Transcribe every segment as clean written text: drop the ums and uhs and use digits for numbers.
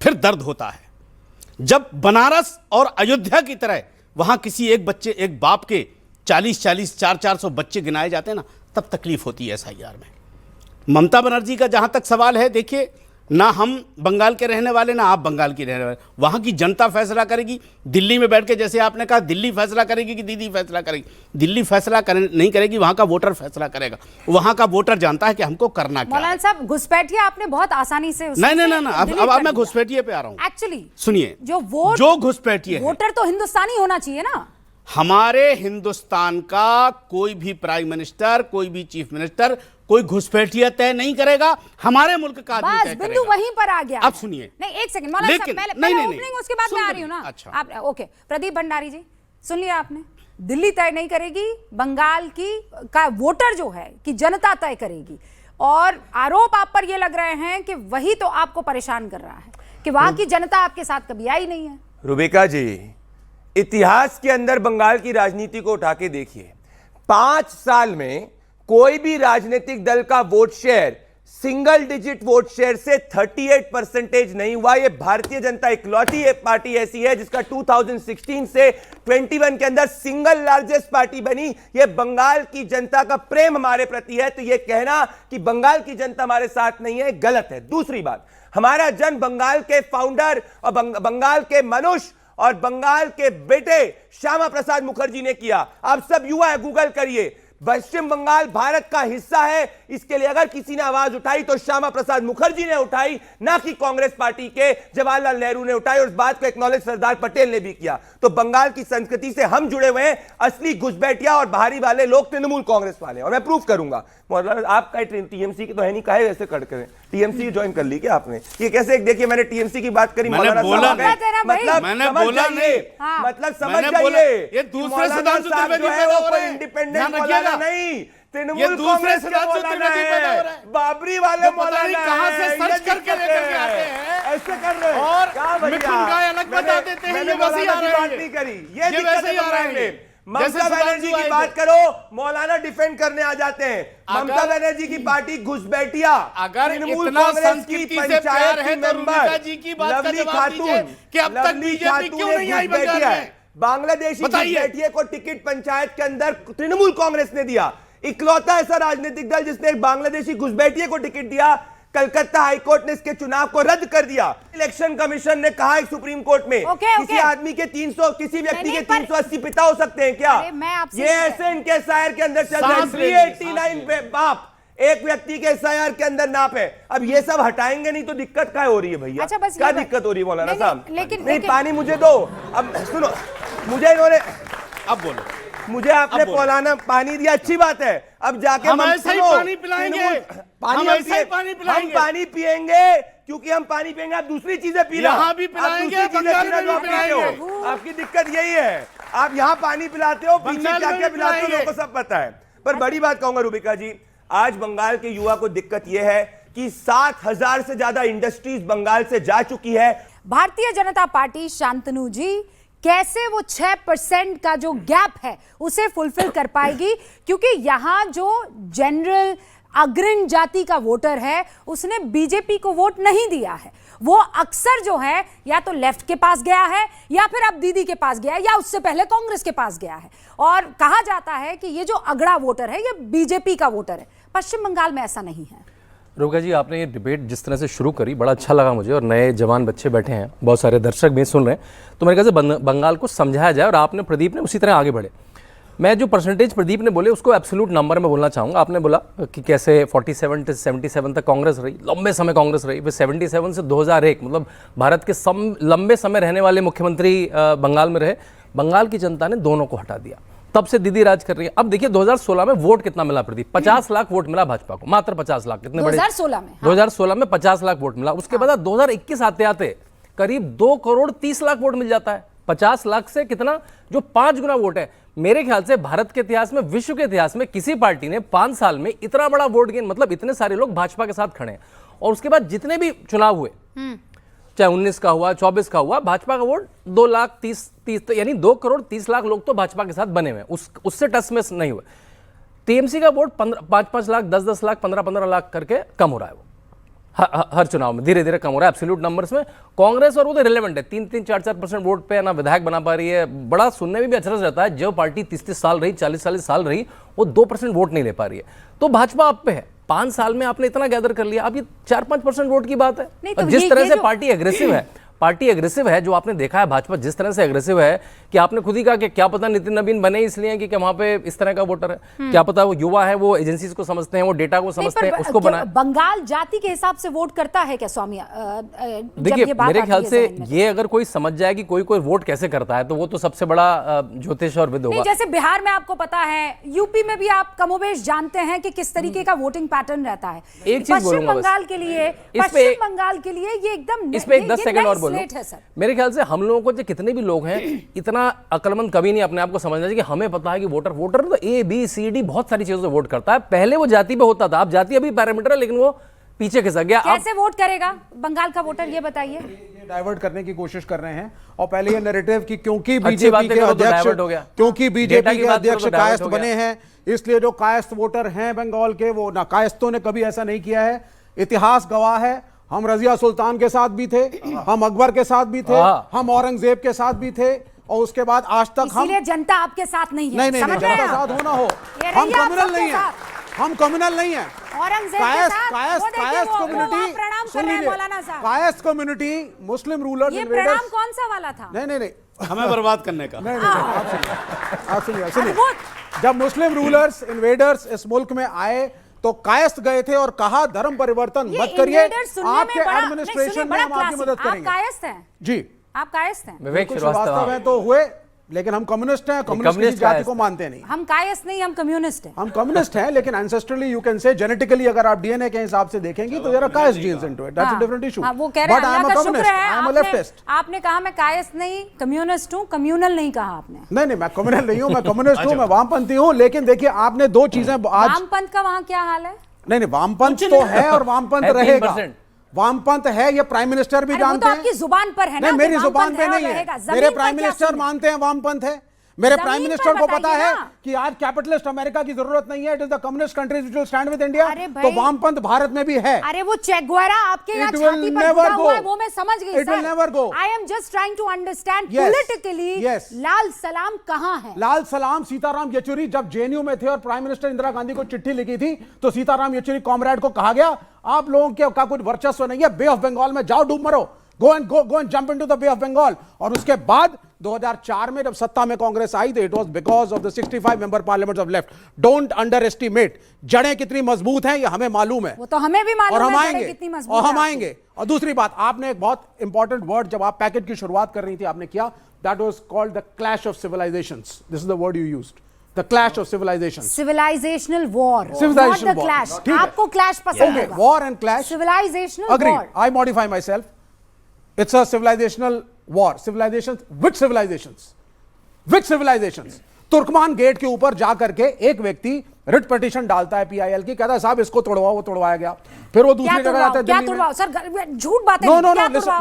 फिर दर्द होता है। जब बनारस और अयोध्या की तरह वहां किसी एक बच्चे, एक बाप के 40-40, 400-400 बच्चे गिनाए जाते हैं ना, तब तकलीफ होती है एसआईआर में। ममता बनर्जी का जहां तक सवाल है, देखिए, ना हम बंगाल के रहने वाले, ना आप बंगाल की रहने वाले, वहां की जनता फैसला करेगी। दिल्ली में बैठ के, जैसे आपने कहा, दिल्ली फैसला करेगी कि दीदी फैसला करेगी, दिल्ली फैसला नहीं करेगी, वहां का वोटर फैसला करेगा। वहां का वोटर जानता है कि हमको करना क्या है। मौलाना साहब, घुसपैठिया आपने बहुत आसानी से नहीं, अब मैं घुसपैठिए पे आ रहा हूँ। एक्चुअली सुनिए, जो घुसपैठिए वोटर तो हिंदुस्तानी होना चाहिए ना। हमारे हिंदुस्तान का कोई भी प्राइम मिनिस्टर, कोई भी चीफ मिनिस्टर कोई घुसपैठिया तय नहीं करेगा, हमारे मुल्क का आदमी तय करेगा। बिंदु वहीं पर आ गया। अब सुनिए, नहीं, एक सेकंड मौलाना साहब, पहले ओपनिंग, उसके बाद मैं आ रही हूँ ना। अच्छा, आप ओके। प्रदीप भंडारी जी, सुन लिया आपने, दिल्ली तय नहीं करेगी, बंगाल की का वोटर जो है कि जनता तय करेगी। और आरोप आप पर ये लग रहे हैं कि वही तो आपको परेशान कर रहा है कि वहां की जनता आपके साथ कभी आई नहीं है। रुबिका जी, इतिहास के अंदर बंगाल की राजनीति को उठा के देखिए, 5 साल में कोई भी राजनीतिक दल का vote share single digit vote share से 38% नहीं हुआ। ये भारतीय जनता इकलौती पार्टी ऐसी है जिसका 2016 से 21 के अंदर सिंगल लार्जेस्ट पार्टी बनी। ये बंगाल की जनता का प्रेम हमारे प्रति है, तो ये कहना कि बंगाल की जनता हमारे साथ नहीं है, गलत है। दूसरी बात, हमारा जन्म बंगाल के फाउंडर और बंगाल के मनुष्य और बंगाल के बेटे श्यामा प्रसाद मुखर्जी ने किया। आप सब युवा है, गूगल करिए, पश्चिम बंगाल भारत का हिस्सा है, इसके लिए अगर किसी ने आवाज उठाई तो श्यामा प्रसाद मुखर्जी ने उठाई, ना कि कांग्रेस पार्टी के जवाहरलाल नेहरू ने उठाई। और इस बात को एक्नॉलेज सरदार पटेल ने भी किया। तो बंगाल की संस्कृति से हम जुड़े हुए हैं। असली घुसपैठिया और बाहरी वाले लोग तृणमूल कांग्रेस वाले, और मैं प्रूफ करूंगा। आपका टीएमसी की तो है नहीं, काहे ऐसे कट करें? टीएमसी ज्वाइन कर ली क्या आपने? ये कैसे? देखिए, मैंने टीएमसी की बात करी, मैंने बोला नहीं, मतलब समझ जाइए, ये दूसरे सिद्धांत जो है वो कोई इंडिपेंडेंट मौलाना नहीं, तृणमूल कांग्रेस का मौलाना है, बाबरी वाले मौलाना कहां से सर्च करके लेकर के आते हैं, ऐसे कर रहे हैं। और मिथुन गाय अलग बता देते हैं, ये वैसे आ रहे हैं, बात नहीं करी, ये वैसे ही आ रहे हैं। ममता बनर्जी की बात करो, मौलाना डिफेंड करने आ जाते हैं। ममता बनर्जी की पार्टी घुसपैठिया, अगर इतना संस्कृति से प्यार है तो रुबिका जी की बात का जवाब दीजिए कि अब तक बीजेपी क्यों नहीं आई बंगाल में? बांग्लादेशी घुसपैठिए को टिकट पंचायत के अंदर तृणमूल कांग्रेस ने दिया। इकलौता ऐसा राजनीतिक दल जिसने एक बांग्लादेशी घुसपैठिए को टिकट दिया। कलकत्ता हाईकोर्ट ने इसके चुनाव को रद्द कर दिया। इलेक्शन कमिशन ने कहा है सुप्रीम कोर्ट में, किसी आदमी के 300, किसी व्यक्ति के 380 पिता हो सकते हैं क्या? ये ऐसे इनके एसआईआर के अंदर चल रहा है। 389 पे बाप एक व्यक्ति के एसआईआर के अंदर नाप है। अब ये सब हटाएंगे नहीं तो दिक्कत क्या हो रही है भैया? अच्छा, क्या दिक्कत हो रही है मौलाना साहब? लेकिन पानी मुझे दो। अब सुनो, मुझे इन्होंने, अब बोलो, मुझे आपने मौलाना पानी दिया, अच्छी बात है। अब जाके हम ऐसे ही पानी पिलाएंगे, हम ऐसे ही पानी पिलाएंगे, हम पानी पिएंगे क्योंकि हम पानी पिएंगे, आप दूसरी चीजें पी रहे हो। यहाँ भी पिलाएंगे, बंगाल में भी पिलाएंगे। आपकी दिक्कत यही है, आप यहाँ पानी पिलाते हो, पीछे क्या क्या पिलाते हो, लोगों को सब पता है। पर बड़ी बात कहूंगा रुबिका जी, आज बंगाल के युवा को दिक्कत यह है कि 7,000 से ज्यादा इंडस्ट्रीज बंगाल से जा चुकी है। भारतीय जनता पार्टी, शांतनु जी, कैसे वो 6% का जो गैप है उसे फुलफिल कर पाएगी? क्योंकि यहां जो जनरल अग्रणी जाति का वोटर है उसने बीजेपी को वोट नहीं दिया है। वो अक्सर जो है या तो लेफ्ट के पास गया है या फिर अब दीदी के पास गया है या उससे पहले कांग्रेस के पास गया है। और कहा जाता है कि ये जो अगड़ा वोटर है ये बीजेपी का वोटर है। पश्चिम बंगाल में ऐसा नहीं है। रुबिका जी, आपने ये डिबेट जिस तरह से शुरू करी, बड़ा अच्छा लगा मुझे। और नए जवान बच्चे बैठे हैं, बहुत सारे दर्शक भी सुन रहे हैं, तो मेरे ख्याल से बंगाल को समझाया जाए। और आपने, प्रदीप ने उसी तरह आगे बढ़े। मैं जो परसेंटेज प्रदीप ने बोले उसको एब्सोल्यूट नंबर में बोलना चाहूँगा। आपने बोला कि कैसे 47 से 77 तक कांग्रेस रही, लंबे समय कांग्रेस रही, फिर 77 से 2001, मतलब भारत के लंबे समय रहने वाले मुख्यमंत्री बंगाल में रहे। बंगाल की जनता ने दोनों को हटा दिया, तब से दीदी राज कर रही है। अब देखिए 2016 में वोट कितना मिला प्रदीप? 50 लाख वोट मिला भाजपा को, मात्र 50 लाख। कितने बड़े? 2016 में 50 लाख वोट मिला। उसके बाद 2021 आते आते करीब 2 करोड़ 30 लाख वोट मिल जाता है। 50 लाख से कितना, जो 5 गुना वोट है। मेरे ख्याल से भारत के इतिहास में, विश्व के इतिहास में किसी पार्टी ने 5 साल में इतना बड़ा वोट गेन, मतलब इतने सारे लोग भाजपा के साथ खड़े हैं। और उसके बाद जितने भी चुनाव हुए, चाहे 19 का हुआ, 24 का हुआ, भाजपा का वोट 2 लाख 30 यानी 2 करोड़ 30 लाख लोग तो भाजपा के साथ बने हुए हैं, उससे टच में नहीं हुए। टीएमसी का वोट 5-5 लाख, 10-10 लाख, 15-15 लाख करके कम हो रहा है वो। हर चुनाव में धीरे धीरे कम हो रहा है एब्सोल्यूट नंबर्स में। कांग्रेस और वो तो रिलेवेंट है, 3-4% वोट पे ना विधायक बना पा रही है। बड़ा सुनने में भी अचरज रहता है, जो पार्टी 30 साल रही, 40 साल रही, वो 2% वोट नहीं ले पा रही है। तो भाजपा आप पे है, 5 साल में आपने इतना गैदर कर लिया, अब ये 4-5% वोट की बात है। तो जिस तरह से पार्टी एग्रेसिव है, जो आपने देखा है भाजपा जिस तरह से एग्रेसिव है कि आपने खुद ही कहा कि क्या पता नितिन नवीन बने इसलिए कि वहां पे इस तरह का वोटर है, क्या पता वो युवा है, वो एजेंसीज को समझते हैं, वो डेटा को समझते हैं, उसको बनाए। बंगाल जाति के हिसाब से वोट करता है क्या स्वामी? देखिए मेरे ख्याल से ये अगर कोई समझ जाए कि कोई वोट कैसे करता है तो वो तो सबसे बड़ा ज्योतिष और विद होगा। जैसे बिहार में आपको पता है, यूपी में भी आप कमोबेश जानते हैं कि किस तरीके का वोटिंग पैटर्न रहता है। पश्चिम बंगाल के लिए ये एकदम इस पे 10 सेकंड और बोलो। मेरे ख्याल से हम लोगों को जो कितने भी लोग हैं, इतना अक्लमंद कभी नहीं अपने आप को समझना चाहिए कि हमें पता है कि वोटर तो A-B-C-D बहुत सारी चीजों से वोट करता है। पहले वो जाति पे होता था, अब जाति अभी पैरामीटर है, लेकिन वो पीछे खिसक गया। कैसे वोट करेगा बंगाल का वोटर, ये बताइए। ये डाइवर्ट करने की कोशिश कर रहे हैं, और पहले ये नैरेटिव कि क्योंकि बात बीजेपी के है, तो अध्यक्ष डाइवर्ट हो गया। क्योंकि बीजेपी के अध्यक्ष तो डाइवर्ट कायस्थ हो गया। बने हैं, इसलिए जो कायस्थ वोटर हैं बंगाल के, वो ना कायस्थों ने कभी ऐसा नहीं किया है। इतिहास गवाह है, हम रजिया सुल्तान के साथ भी थे, हम अकबर के साथ भी थे, हम औरंगजेब के साथ भी थे, और उसके बाद आज तक हम। इसीलिए जनता आपके साथ नहीं है। नहीं, जनता साथ होना हो, हम कम्युनल नहीं है, हम कम्युनल नहीं है। कायस्थ कम्युनिटी मुस्लिम रूलर्स, ये प्रणाम कौन सा वाला था? नहीं, हमें बर्बाद करने का। नहीं, आप सुनिए। जब मुस्लिम रूलर्स इन्वेडर्स इस मुल्क में आए तो कायस्थ गए थे और कहा धर्म परिवर्तन मत करिए, आपके एडमिनिस्ट्रेशन में हम आपकी मदद करेंगे। आप कायस्थ हैं जी, आप कायस्थ हैं। विवेक श्रीवास्तव हैं तो हुए, लेकिन हम कम्युनिस्ट हैं, कम्युनिस्ट जाति को मानते नहीं। हम कायस्थ नहीं, हम कम्युनिस्ट हैं। हम कम्युनिस्ट हैं, लेकिन ancestrally you can say genetically अगर आप डीएनए के हिसाब से देखेंगी तो there are Kayastha genes into it, that's a different issue. वो कह रहे हैं अल्लाह का शुक्र है, आई एम अ लेफ्टिस्ट। आपने कहा मैं कायस्थ नहीं कम्युनिस्ट हूं, कम्युनल नहीं कहा आपने। नहीं, मैं कम्युनल नहीं हूं, मैं कम्युनिस्ट हूं, मैं वामपंथी हूं। लेकिन देखिए आपने दो चीजें आज। वामपंथ का वहां क्या हाल है? नहीं, वामपंथ तो है और वामपंथ रहेगा। वामपंथ है, ये प्राइम मिनिस्टर भी जानते हैं। आपकी जुबान पर है ना? नहीं, मेरी जुबान पे नहीं है, मेरे प्राइम मिनिस्टर मानते हैं वामपंथ है। मेरे प्राइम मिनिस्टर को पता है कि आज कैपिटलिस्ट अमेरिका की जरूरत नहीं है, it is the communist countries which will stand with India. तो वामपंथ भारत में भी है। अरे वो चे गुवेरा आपके यहाँ छाती पर खुदा हुआ है, वो मैं समझ गई। It will never go. I am just trying to understand politically लाल सलाम कहां है? लाल सलाम सीताराम येचुरी जब जेएनयू में थे और प्राइम मिनिस्टर इंदिरा गांधी को चिट्ठी लिखी थी, तो सीताराम येचुरी कॉमरेड को कहा गया आप लोगों के का कुछ वर्चस्व नहीं है, बे ऑफ बंगाल में जाओ, डूब मरो, go and jump into the Bay of Bengal. और उसके बाद 2004 में जब सत्ता में कांग्रेस आई तो it was because of the 65 member parliament of left. Don't under estimate, जड़ें कितनी मजबूत हैं ये हमें मालूम है, वो तो हमें भी मालूम और हम है आएंगे, कितनी मजबूत और हम है आएंगे। और दूसरी बात, आपने एक बहुत इंपॉर्टेंट वर्ड जब आप पैकेज की शुरुआत कर रही थी आपने किया, that was called the clash of civilizations. This is the word you used, the clash of civilizations. Civilizational war, Civilizational war. Clash. ठीक है। आपको क्लैश पसंद है? War and clash, civilizational agreed. War. I modify myself. It's a civilizational war. Civilizations, which civilizations? Which civilizations? Turkman gate के ऊपर जा करके एक व्यक्ति रिट पिटीशन डालता है पीआईएल की, कहता है साहब इसको तोड़वाओ, वो तोड़वाया गया। फिर वो दूसरी जगह जाता है क्या दिल्ली में। तोड़वाओ सर? झूठ बातें। No,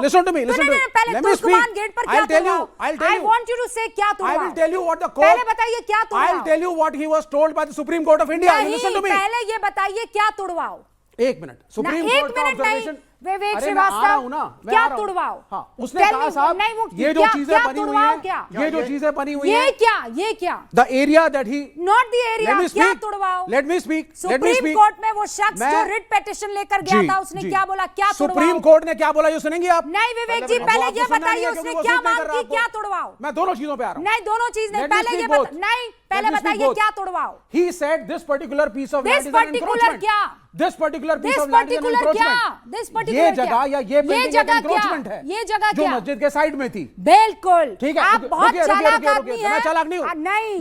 listen to me. पहले तुर्कमान गेट पर क्या तोड़वाओ? I want you to say क्या तोड़वाओ? I will tell you what the court. पहले बताइए क्या तोड़वाओ? I'll tell you what he was told by the Supreme Court of India. Listen to me. पहले ये बताइए क्या तोड़वाओ? एक मिनट, सुप्रीम कोर्ट का ऑब्जर्वेशन। विवेक अरे मैं आ रहा हूं ना, मैं आ क्या रहा हूं। तोड़वाओ? हाँ, उसने कहा साहब ये जो चीजें बनी हुई हैं, ये जो चीजें बनी हुई हैं, ये क्या? The area that he not the area, क्या तोड़वाओ? Let me speak. Supreme Court में वो शख्स जो रिट पिटीशन लेकर गया था उसने क्या बोला? क्या तोड़वाओ? सुप्रीम कोर्ट ने क्या बोला ये सुनेंगे आप? नहीं विवेक जी, पहले ये बताइए उसने क्या मांग की, क्या तोड़वाओ? मैं दोनों चीजों पे आ रहा हूं। नहीं दोनों चीज नहीं, पहले ये नहीं, पहले बताइए क्या तोड़वाओ? He said this particular piece of land is an particular encroachment. क्या? This particular piece of land is an encroachment. This particular ये जगह या ये बिल्डिंग एक जगह encroachment है, ये जगह जो क्या? मस्जिद के साइड में थी। बिल्कुल। ठीक है, आप बहुत चालाक आदमी हैं। मैं चालाक नहीं हूं। नहीं